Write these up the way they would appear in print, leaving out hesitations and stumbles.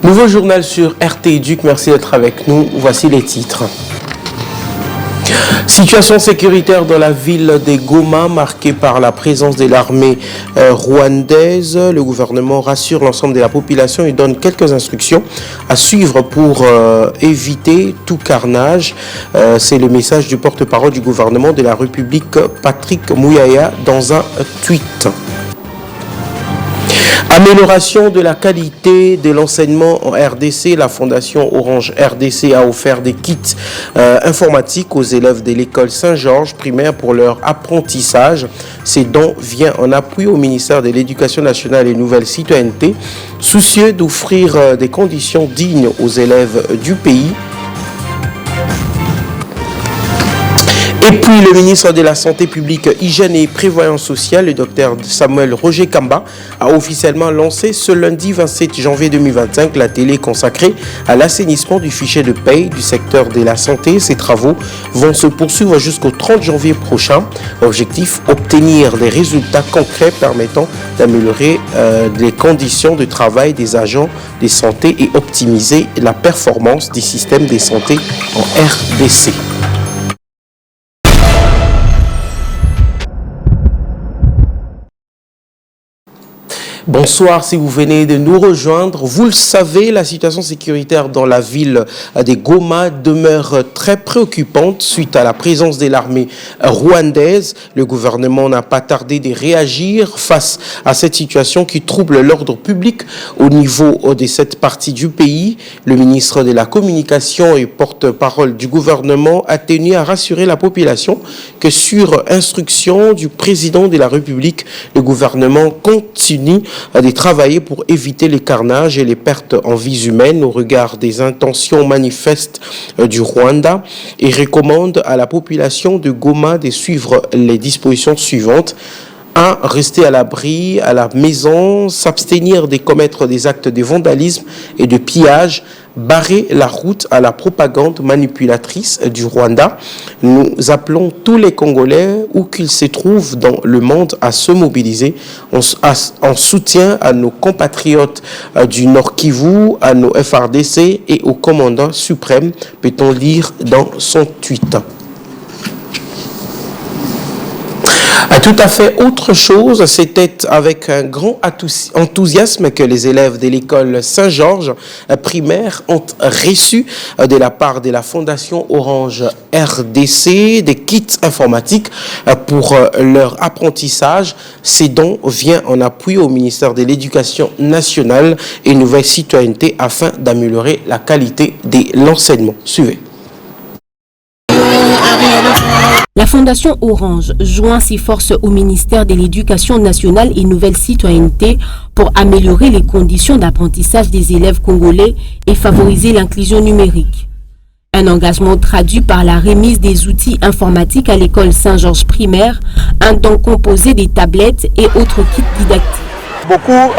Nouveau journal sur RT Éduc, merci d'être avec nous. Voici les titres. Situation sécuritaire dans la ville de Goma, marquée par la présence de l'armée rwandaise. Le gouvernement rassure l'ensemble de la population et donne quelques instructions à suivre pour éviter tout carnage. C'est le message du porte-parole du gouvernement de la République, Patrick Mouyaya, dans un tweet. Amélioration de la qualité de l'enseignement en RDC. La Fondation Orange RDC a offert des kits informatiques aux élèves de l'école Saint-Georges primaire pour leur apprentissage. Ces dons viennent en appui au ministère de l'Éducation nationale et Nouvelle Citoyenneté, soucieux d'offrir des conditions dignes aux élèves du pays. Et puis le ministre de la Santé publique, Hygiène et Prévoyance sociale, le docteur Samuel Roger Kamba, a officiellement lancé ce lundi 27 janvier 2025 la télé consacrée à l'assainissement du fichier de paie du secteur de la santé. Ces travaux vont se poursuivre jusqu'au 30 janvier prochain. Objectif, obtenir des résultats concrets permettant d'améliorer les conditions de travail des agents de santé et optimiser la performance des systèmes de santé en RDC. Bonsoir, si vous venez de nous rejoindre. Vous le savez, la situation sécuritaire dans la ville de Goma demeure très préoccupante suite à la présence de l'armée rwandaise. Le gouvernement n'a pas tardé de réagir face à cette situation qui trouble l'ordre public au niveau de cette partie du pays. Le ministre de la Communication et porte-parole du gouvernement a tenu à rassurer la population que sur instruction du président de la République, le gouvernement continue de travailler pour éviter les carnages et les pertes en vies humaines au regard des intentions manifestes du Rwanda et recommande à la population de Goma de suivre les dispositions suivantes. 1. Rester à l'abri, à la maison, s'abstenir de commettre des actes de vandalisme et de pillage, barrer la route à la propagande manipulatrice du Rwanda. Nous appelons tous les Congolais, où qu'ils se trouvent dans le monde, à se mobiliser en soutien à nos compatriotes du Nord Kivu, à nos FRDC et au commandant suprême, peut-on lire dans son tweet. Tout à fait autre chose, c'était avec un grand enthousiasme que les élèves de l'école Saint-Georges primaire ont reçu de la part de la Fondation Orange RDC des kits informatiques pour leur apprentissage. Ces dons viennent en appui au ministère de l'Éducation nationale et Nouvelle Citoyenneté afin d'améliorer la qualité de l'enseignement. Suivez. La Fondation Orange joint ses forces au ministère de l'Éducation nationale et Nouvelle Citoyenneté pour améliorer les conditions d'apprentissage des élèves congolais et favoriser l'inclusion numérique. Un engagement traduit par la remise des outils informatiques à l'école Saint-Georges primaire, un don composé des tablettes et autres kits didactiques. Beaucoup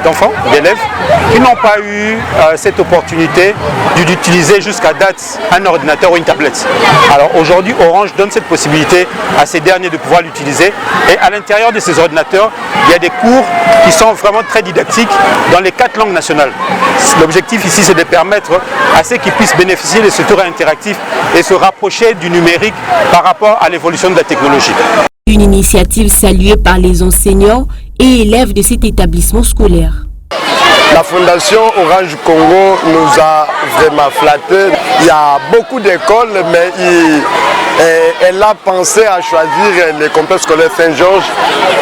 d'enfants, d'élèves, qui n'ont pas eu cette opportunité d'utiliser jusqu'à date un ordinateur ou une tablette. Alors aujourd'hui, Orange donne cette possibilité à ces derniers de pouvoir l'utiliser. Et à l'intérieur de ces ordinateurs, il y a des cours qui sont vraiment très didactiques dans les 4 langues nationales. L'objectif ici, c'est de permettre à ceux qui puissent bénéficier de ce tour interactif et se rapprocher du numérique par rapport à l'évolution de la technologie. Une initiative saluée par les enseignants et élèves de cet établissement scolaire. La Fondation Orange Congo nous a vraiment flattés. Il y a beaucoup d'écoles, mais elle a pensé à choisir le complexe scolaire Saint-Georges.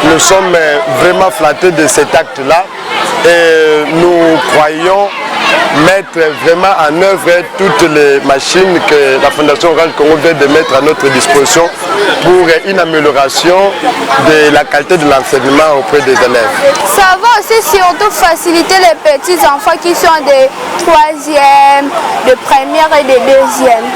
Nous sommes vraiment flattés de cet acte-là et nous croyons mettre vraiment en œuvre toutes les machines que la Fondation Orange Congo vient de mettre à notre disposition pour une amélioration de la qualité de l'enseignement auprès des élèves. Ça va aussi surtout faciliter les petits enfants qui sont de 3e, de 1re et de 2e.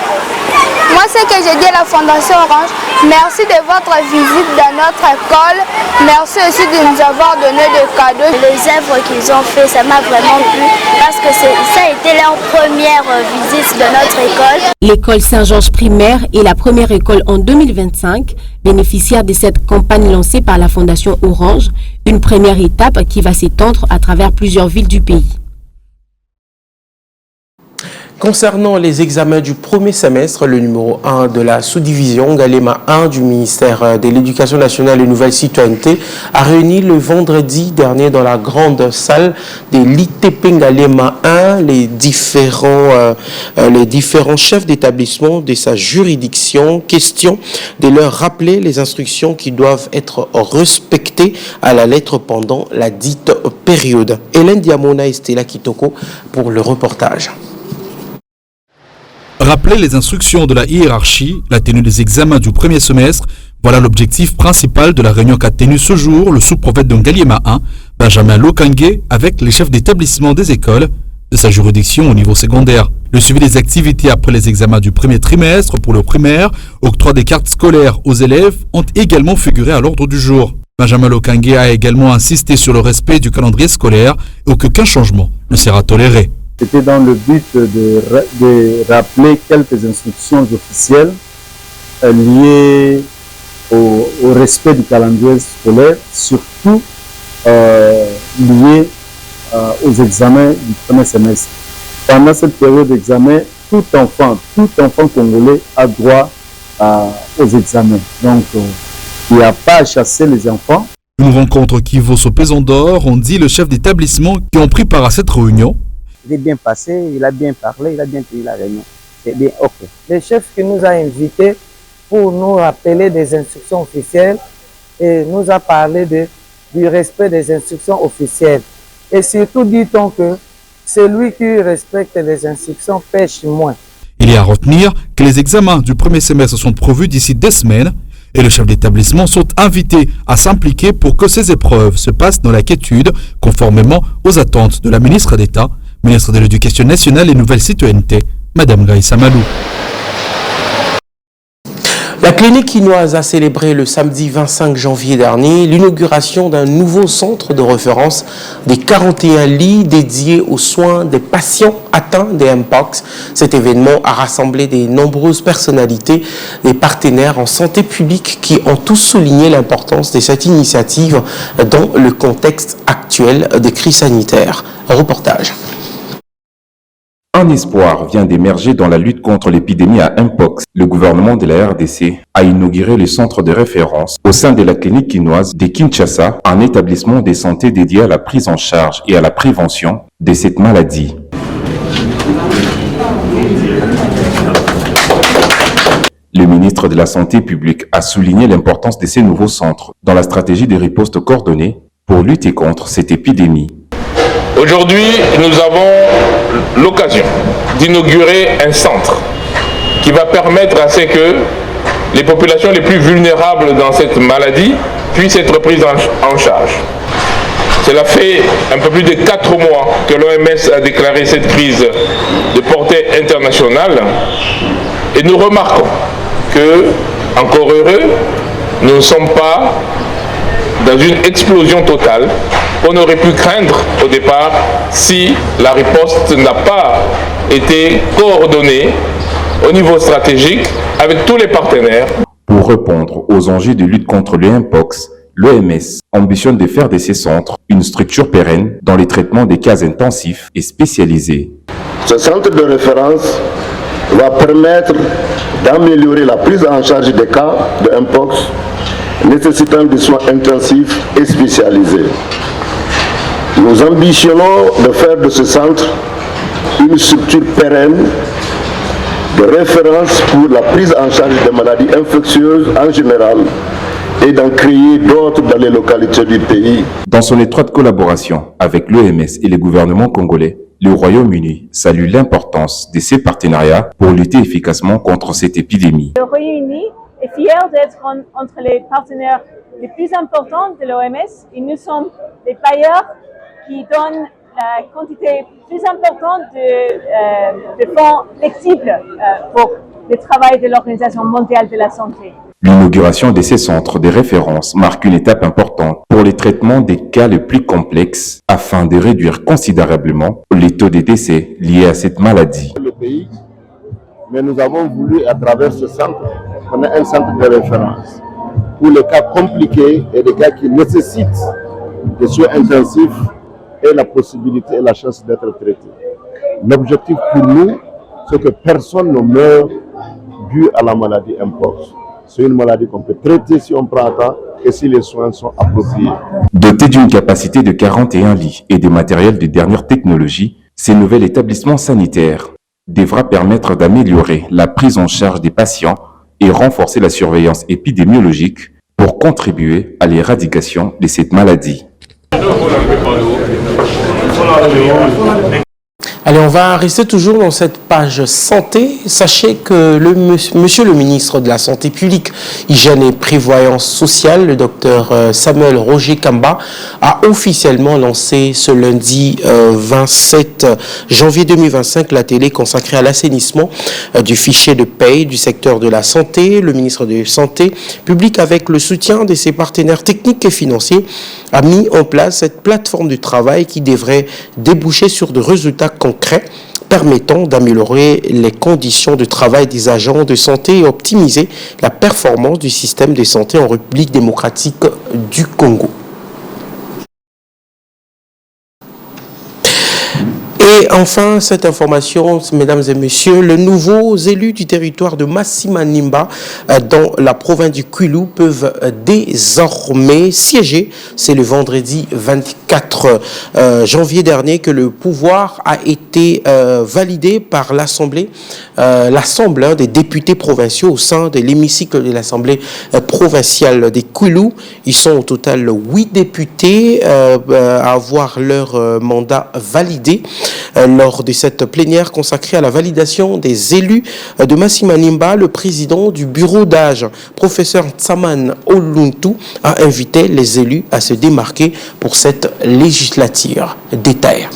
Moi, ce que j'ai dit à la Fondation Orange, merci de votre visite dans notre école. Merci aussi de nous avoir donné des cadeaux. Les œuvres qu'ils ont fait, ça m'a vraiment plu parce que ça a été leur première visite dans notre école. L'école Saint-Georges primaire est la première école en 2025, bénéficiaire de cette campagne lancée par la Fondation Orange, une première étape qui va s'étendre à travers plusieurs villes du pays. Concernant les examens du premier semestre, le numéro 1 de la sous-division Ngalema 1 du ministère de l'Éducation nationale et Nouvelle Citoyenneté a réuni le vendredi dernier dans la grande salle de l'ITP Ngalema 1 les différents chefs d'établissement de sa juridiction. Question de leur rappeler les instructions qui doivent être respectées à la lettre pendant la dite période. Hélène Diamona et Stella Kitoko pour le reportage. Rappeler les instructions de la hiérarchie, la tenue des examens du premier semestre, voilà l'objectif principal de la réunion qu'a tenue ce jour le sous-prophète de Ngaliema 1, Benjamin Lokangue, avec les chefs d'établissement des écoles de sa juridiction au niveau secondaire. Le suivi des activités après les examens du premier trimestre pour le primaire, octroi des cartes scolaires aux élèves ont également figuré à l'ordre du jour. Benjamin Lokangue a également insisté sur le respect du calendrier scolaire et qu'aucun changement ne sera toléré. C'était dans le but de rappeler quelques instructions officielles liées au respect du calendrier scolaire, surtout liées aux examens du premier semestre. Pendant cette période d'examen, tout enfant congolais a droit aux examens. Donc, il n'y a pas à chasser les enfants. Une rencontre qui vaut ce pesant d'or, ont dit le chef d'établissement qui ont pris part à cette réunion. Il est bien passé, il a bien parlé, il a bien tenu la réunion. C'est bien, ok. Le chef qui nous a invités pour nous rappeler des instructions officielles et nous a parlé du respect des instructions officielles. Et surtout, dit-on que celui qui respecte les instructions pêche moins. Il est à retenir que les examens du premier semestre sont prévus d'ici 2 semaines et le chef d'établissement sont invités à s'impliquer pour que ces épreuves se passent dans la quiétude, conformément aux attentes de la ministre d'État, ministre de l'Éducation nationale et Nouvelle Citoyenneté, Madame Gaïssa Malou. La clinique quinoise a célébré le samedi 25 janvier dernier l'inauguration d'un nouveau centre de référence des 41 lits dédiés aux soins des patients atteints des Mpox. Cet événement a rassemblé de nombreuses personnalités et partenaires en santé publique qui ont tous souligné l'importance de cette initiative dans le contexte actuel de crise sanitaire. Un reportage. Un espoir vient d'émerger dans la lutte contre l'épidémie à Mpox. Le gouvernement de la RDC a inauguré le centre de référence au sein de la clinique quinoise de Kinshasa, un établissement de santé dédié à la prise en charge et à la prévention de cette maladie. Le ministre de la Santé publique a souligné l'importance de ces nouveaux centres dans la stratégie de riposte coordonnée pour lutter contre cette épidémie. Aujourd'hui, nous avons l'occasion d'inaugurer un centre qui va permettre à ce que les populations les plus vulnérables dans cette maladie puissent être prises en charge. Cela fait un peu plus de 4 mois que l'OMS a déclaré cette crise de portée internationale et nous remarquons que, encore heureux, nous ne sommes pas dans une explosion totale qu'on aurait pu craindre au départ si la riposte n'a pas été coordonnée au niveau stratégique avec tous les partenaires. Pour répondre aux enjeux de lutte contre le Mpox, l'OMS ambitionne de faire de ces centres une structure pérenne dans les traitements des cas intensifs et spécialisés. Ce centre de référence va permettre d'améliorer la prise en charge des cas de Mpox nécessitant des soins intensifs et spécialisés. Nous ambitionnons de faire de ce centre une structure pérenne de référence pour la prise en charge des maladies infectieuses en général et d'en créer d'autres dans les localités du pays. Dans son étroite collaboration avec l'OMS et les gouvernements congolais, le Royaume-Uni salue l'importance de ces partenariats pour lutter efficacement contre cette épidémie. Le Royaume-Uni est fier d'être entre les partenaires les plus importants de l'OMS et nous sommes les bailleurs qui donnent la quantité plus importante de fonds flexibles pour le travail de l'Organisation mondiale de la santé. L'inauguration de ces centres de référence marque une étape importante pour le traitement des cas les plus complexes afin de réduire considérablement les taux de décès liés à cette maladie. Le pays, mais nous avons voulu à travers ce centre, on a un centre de référence pour les cas compliqués et les cas qui nécessitent des soins intensifs et la possibilité et la chance d'être traités. L'objectif pour nous, c'est que personne ne meurt dû à la maladie Mpox. C'est une maladie qu'on peut traiter si on prend à temps et si les soins sont appropriés. Doté d'une capacité de 41 lits et des matériels de dernière technologie, ce nouvel établissement sanitaire devra permettre d'améliorer la prise en charge des patients et renforcer la surveillance épidémiologique pour contribuer à l'éradication de cette maladie. Allez, on va rester toujours dans cette page santé. Sachez que monsieur le ministre de la Santé publique, Hygiène et Prévoyance sociale, le docteur Samuel Roger Kamba, a officiellement lancé ce lundi 27 janvier 2025 la télé consacrée à l'assainissement du fichier de paie du secteur de la santé. Le ministre de la Santé publique, avec le soutien de ses partenaires techniques et financiers, a mis en place cette plateforme de travail qui devrait déboucher sur de résultats concrets permettant d'améliorer les conditions de travail des agents de santé et optimiser la performance du système de santé en République démocratique du Congo. Et enfin, cette information, mesdames et messieurs, les nouveaux élus du territoire de Massi-Manimba dans la province du Kwilu peuvent désormais siéger. C'est le vendredi 24 janvier dernier que le pouvoir a été validé par l'Assemblée des députés provinciaux au sein de l'hémicycle de l'Assemblée provinciale des Kwilu. Ils sont au total 8 députés à avoir leur mandat validé. Lors de cette plénière consacrée à la validation des élus de Massi-Manimba, le président du bureau d'âge, professeur Tsaman Oluntu, a invité les élus à se démarquer pour cette législature. Détail.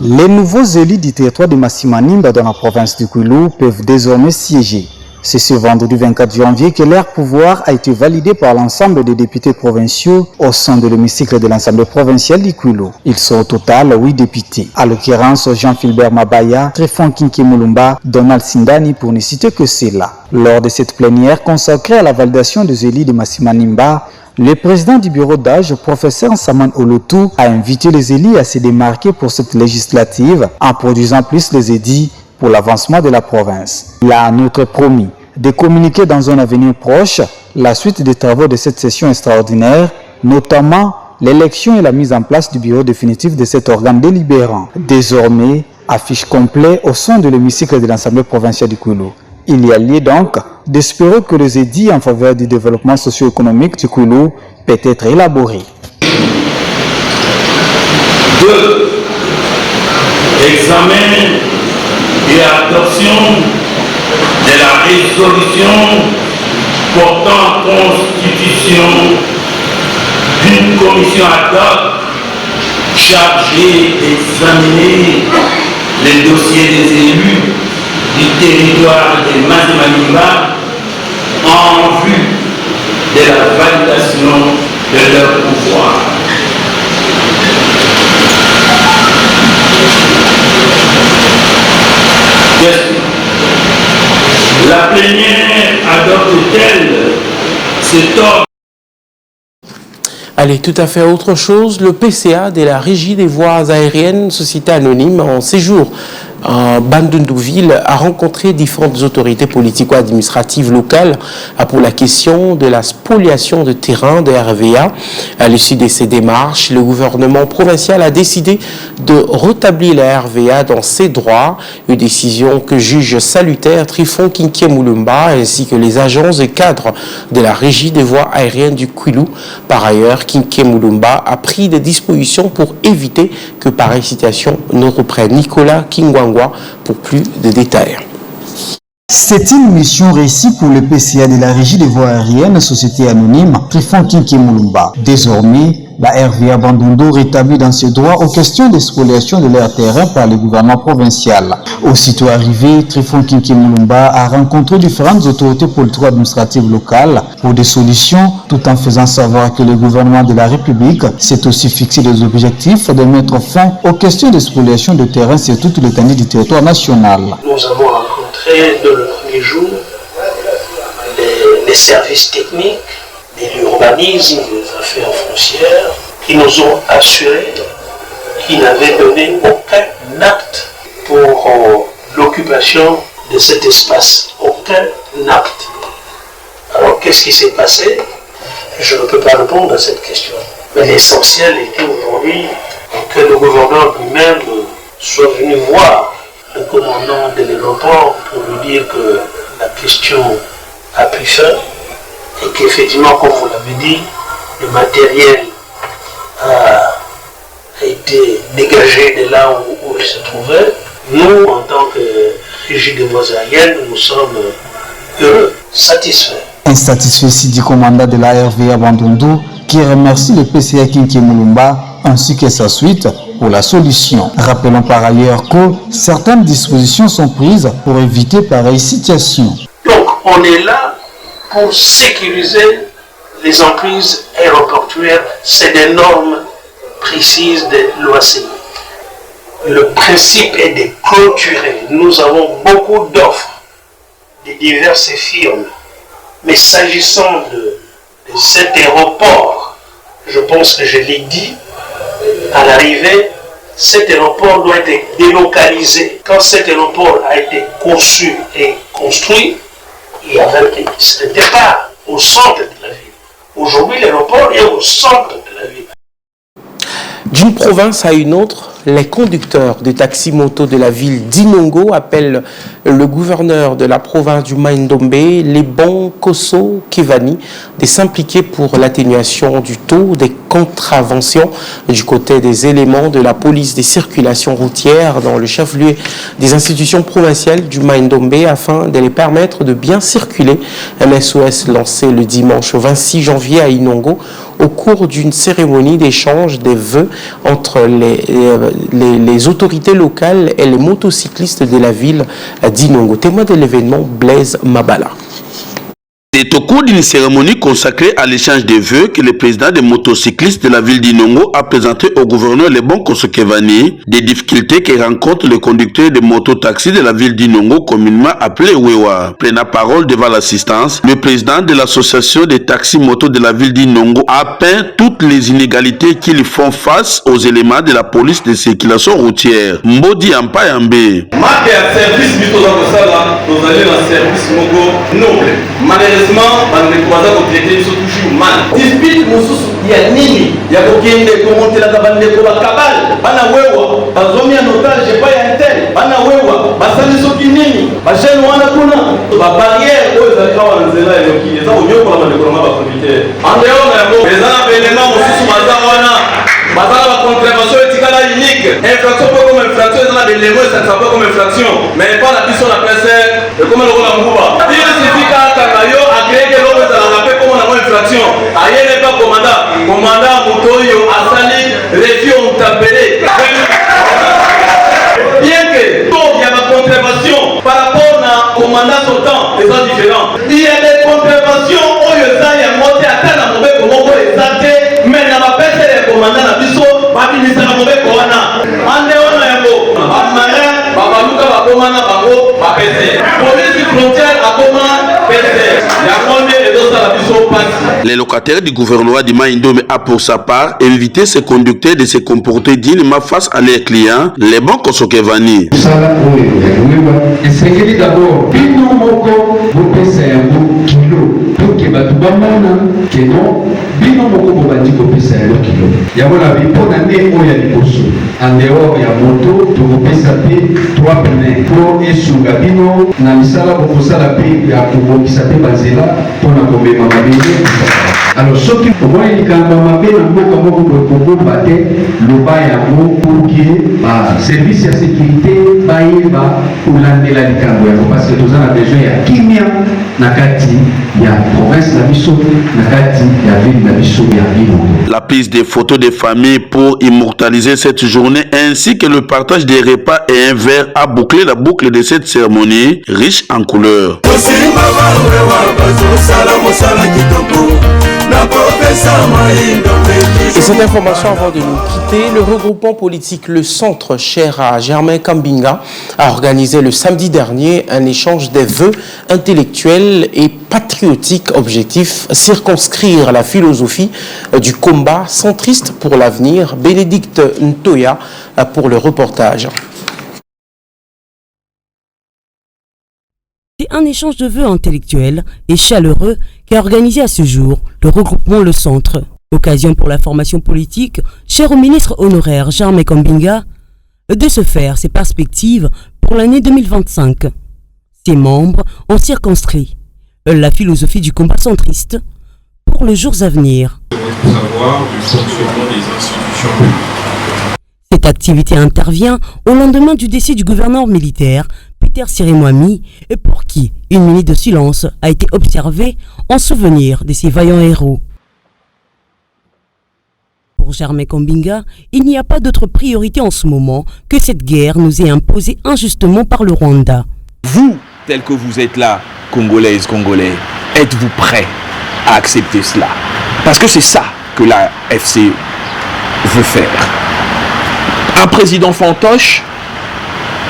Les nouveaux élus du territoire de Massi-Manimba dans la province du Kwilu peuvent désormais siéger. C'est ce vendredi 24 janvier que leur pouvoir a été validé par l'ensemble des députés provinciaux au sein de l'hémicycle de l'Assemblée provinciale du Kwilu. Ils sont au total 8 députés, à l'occurrence Jean-Philbert Mabaya, Tréphon Kinkemulumba, Donald Sindani pour ne citer que ceux-là. Lors de cette plénière consacrée à la validation des élus de Massi-Manimba, le président du bureau d'âge, professeur Saman Olotu, a invité les élus à se démarquer pour cette législative en produisant plus les édits pour l'avancement de la province. Il a en outre promis de communiquer dans un avenir proche la suite des travaux de cette session extraordinaire, notamment l'élection et la mise en place du bureau définitif de cet organe délibérant. Désormais, affiche complet au sein de l'hémicycle de l'Assemblée provinciale du Kwilu. Il y a lieu donc d'espérer que les édits en faveur du développement socio-économique du Kwilu peut être élaborés. 2. Examen et adoption de la résolution portant constitution d'une commission ad hoc chargée d'examiner les dossiers des élus du territoire de Massi-Manimba en vue de la validation de leur pouvoir. La plénière adopte-t-elle cet ordre? Allez, tout à fait autre chose. Le PCA de la Régie des voies aériennes, société anonyme, en séjour en Bandundu-Ville, a rencontré différentes autorités politico-administratives locales pour la question de la spoliation de terrain de RVA. À l'issue de ces démarches, le gouvernement provincial a décidé de rétablir la RVA dans ses droits, une décision que juge salutaire Tréphon Kinkemulumba ainsi que les agences et cadres de la Régie des voies aériennes du Kwilu. Par ailleurs, Kinkemulumba a pris des dispositions pour éviter que pareille situation ne reprenne. Nicolas Kingwangwa pour plus de détails. C'est une mission réussie pour le PCA de la Régie des voies aériennes, société anonyme Tréphon Kinkemulumba. Désormais, la RVA Bandundu rétablit dans ses droits aux questions de spoliation de leur terrain par le gouvernement provincial. Aussitôt arrivé, Tréphon Kinkemulumba a rencontré différentes autorités politico-administratives locales pour des solutions, tout en faisant savoir que le gouvernement de la République s'est aussi fixé des objectifs de mettre fin aux questions de spoliation de terrain sur toute l'étendue du territoire national. Nous avons rencontré dans le premier jour les services techniques de l'urbanisme, des affaires foncières, qui nous ont assuré qu'ils n'avaient donné aucun acte pour l'occupation l'occupation de cet espace. Aucun acte. Alors qu'est-ce qui s'est passé? Je ne peux pas répondre à cette question. Mais l'essentiel était aujourd'hui que le gouverneur lui-même soit venu voir le commandant de l'aéroport pour lui dire que la question a pris fin et qu'effectivement, comme vous l'avez dit, le matériel a été dégagé de là où il se trouvait. Nous, en tant que régie des voies aériennes, nous sommes heureux, satisfaits. Insatisfait aussi du commandant de la RVA Bandundu qui remercie le PCA Kinki Mulumba ainsi que sa suite pour la solution. Rappelons par ailleurs que certaines dispositions sont prises pour éviter pareille situation. Donc on est là pour sécuriser les emprises aéroportuaires. C'est des normes précises de l'OACI. Le principe est de clôturer. Nous avons beaucoup d'offres de diverses firmes. Mais s'agissant de cet aéroport, je pense que je l'ai dit à l'arrivée, cet aéroport doit être délocalisé. Quand cet aéroport a été conçu et construit, ce n'était pas au centre de la ville. Aujourd'hui, l'aéroport est au centre de la ville. D'une province à une autre, les conducteurs de taxi-moto de la ville d'Inongo appellent le gouverneur de la province du Mai-Ndombe, Lebon Kosso Kevani, de s'impliquer pour l'atténuation du taux des contraventions du côté des éléments de la police des circulations routières dans le chef-lieu des institutions provinciales du Mai-Ndombe afin de les permettre de bien circuler. Un SOS lancé le dimanche 26 janvier à Inongo au cours d'une cérémonie d'échange des vœux entre les autorités locales et les motocyclistes de la ville d'Inongo. Témoin de l'événement, Blaise Mabala. C'est au cours d'une cérémonie consacrée à l'échange des vœux que le président des motocyclistes de la ville d'Inongo a présenté au gouverneur Lebon Kosso Kevani des difficultés que rencontrent les conducteurs de mototaxis de la ville d'Inongo, communément appelé Wewa. Prenant parole devant l'assistance, le président de l'association des taxis motos de la ville d'Inongo a peint toutes les inégalités qu'ils font face aux éléments de la police de circulation routière. Mbodi Ampayambe. Marque un service nous allons un service noble. Malheureusement, on ne peut pas compléter toujours mal. Dispute mususu ya nini ya kokende komontela kabande ko bakabal bana wewa bazomi en otage pas ya intel bana wewa basali soki nini basheni wana kuna ba barrière oyo ezali kawa nzela eloki eza onyokola bandeko na bakonducteur andeo na yango eza na belema mosusu baza wana bazala ba contravention etikala unique infraction po comme infraction eza na belemo esanisa po comme infraction mais pas la biso na pese ekoma lokola mbuba il suffit kaka na yo agrege loko ezalaka mpe komona mo infraction ayele pa komanda moto oyo asali refio mutapele bien que taux ya bacontrevention par rapport na commandant sortant eza différent il y a des contraventions oyo eza yango te ata na mobeko moko eza te mais na bapese ya commandant na biso babimisaka mobeko wana ande wana yango bamarin babaluka bakomana bango bapese police frontière akoma pese yango nde ezosala biso pasi. Les locataires du gouvernement du Mai-Ndombe a pour sa part invité ses conducteurs de se comporter dignement face à leurs clients, les bons Kosso Kevani. esengeli d'abord bino moko bopesa yango kilo toke bato bamona keno bino moko bobandi kopesa yango kilo yango na bipona nde oyo ya liboso en dehors ya moto tokopesa mpe 3 pneu po esunga bino na misala bokosala mpe ya kobongisa mpe banzela mpona komema mabele. Alors soki omoni likambo mabe na mboka moko kobomba te loba yango pour que service ya sécurité bayeba kolandela likambo yango parce que toza na besoin ya kimia na kati ya province na biso na kati ya ville na biso ya Inongo. La prise des photos des familles pour immortaliser cette journée ainsi que le partage des repas et un verre a bouclé la boucle de cette cérémonie riche en couleurs. Et cette information avant de nous quitter, le regroupement politique Le Centre, cher à Germain Kambinga, a organisé le samedi dernier un échange des vœux intellectuels et patriotiques. Objectif, circonscrire la philosophie du combat centriste pour l'avenir. Bénédicte Ntoya pour le reportage. un échange de vœux intellectuels et chaleureux qui a organisé à ce jour le regroupement Le Centre. Occasion pour la formation politique, chère au ministre honoraire Germain Kambinga, de se faire ses perspectives pour l'année 2025. Ses membres ont circonscrit la philosophie du combat centriste pour les jours à venir. Savoir du fonctionnement des institutions publiques. Cette activité intervient au lendemain du décès du gouverneur militaire Peter Sirimwami, et pour qui une minute de silence a été observée en souvenir de ces vaillants héros. Pour Germain Kambinga, il n'y a pas d'autre priorité en ce moment que cette guerre nous est imposée injustement par le Rwanda. Vous, tel que vous êtes là, Congolaises, Congolais, êtes-vous prêts à accepter cela? Parce que c'est ça que la FC veut faire. Un président fantoche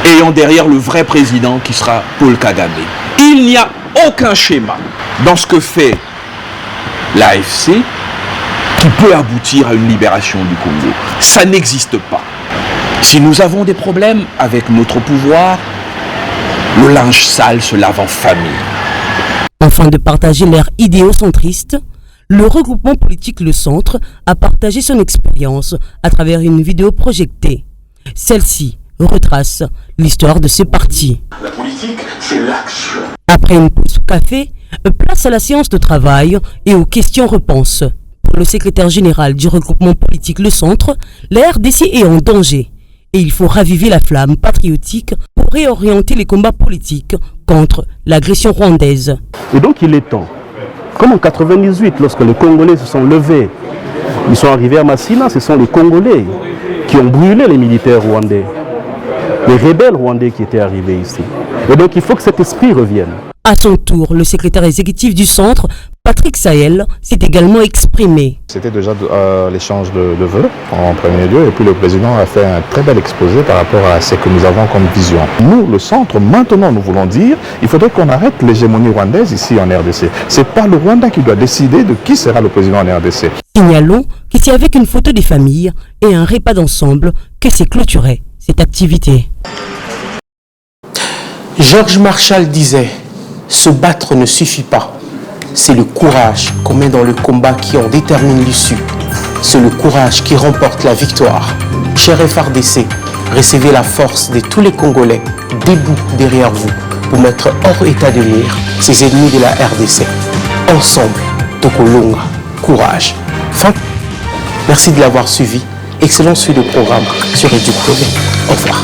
ayant derrière le vrai président qui sera Paul Kagame. Il n'y a aucun schéma dans ce que fait l'AFC qui peut aboutir à une libération du Congo. Ça n'existe pas. Si nous avons des problèmes avec notre pouvoir, le linge sale se lave en famille. Afin de partager leurs idéaux centristes, le regroupement politique Le Centre a partagé son expérience à travers une vidéo projetée. Celle-ci retrace l'histoire de ce parti. La politique, c'est l'action. Après une pause café, place à la séance de travail et aux questions-réponses. Pour le secrétaire général du regroupement politique Le Centre, la RDC est en danger et il faut raviver la flamme patriotique pour réorienter les combats politiques contre l'agression rwandaise. Et donc il est temps. Comme en 98, lorsque les Congolais se sont levés, ils sont arrivés à Massina, ce sont les Congolais qui ont brûlé les militaires rwandais, les rebelles rwandais qui étaient arrivés ici. Et donc il faut que cet esprit revienne. À son tour, le secrétaire exécutif du centre, Patrick Sahel, s'est également exprimé. C'était déjà l'échange de vœux en premier lieu, et puis le président a fait un très bel exposé par rapport à ce que nous avons comme vision. Nous, le centre, maintenant nous voulons dire, il faudrait qu'on arrête l'hégémonie rwandaise ici en RDC. Ce n'est pas le Rwanda qui doit décider de qui sera le président en RDC. Signalons que c'est avec une photo des familles et un repas d'ensemble que s'est clôturée cette activité. George Marshall disait « Se battre ne suffit pas. C'est le courage qu'on met dans le combat qui en détermine l'issue. C'est le courage qui remporte la victoire. » Cher FRDC, recevez la force de tous les Congolais debout derrière vous pour mettre hors état de nuire ces ennemis de la RDC. Ensemble, Tokolonga, courage. Fin. Merci de l'avoir suivi. Excellent suivi de programme sur EduTV. Au revoir.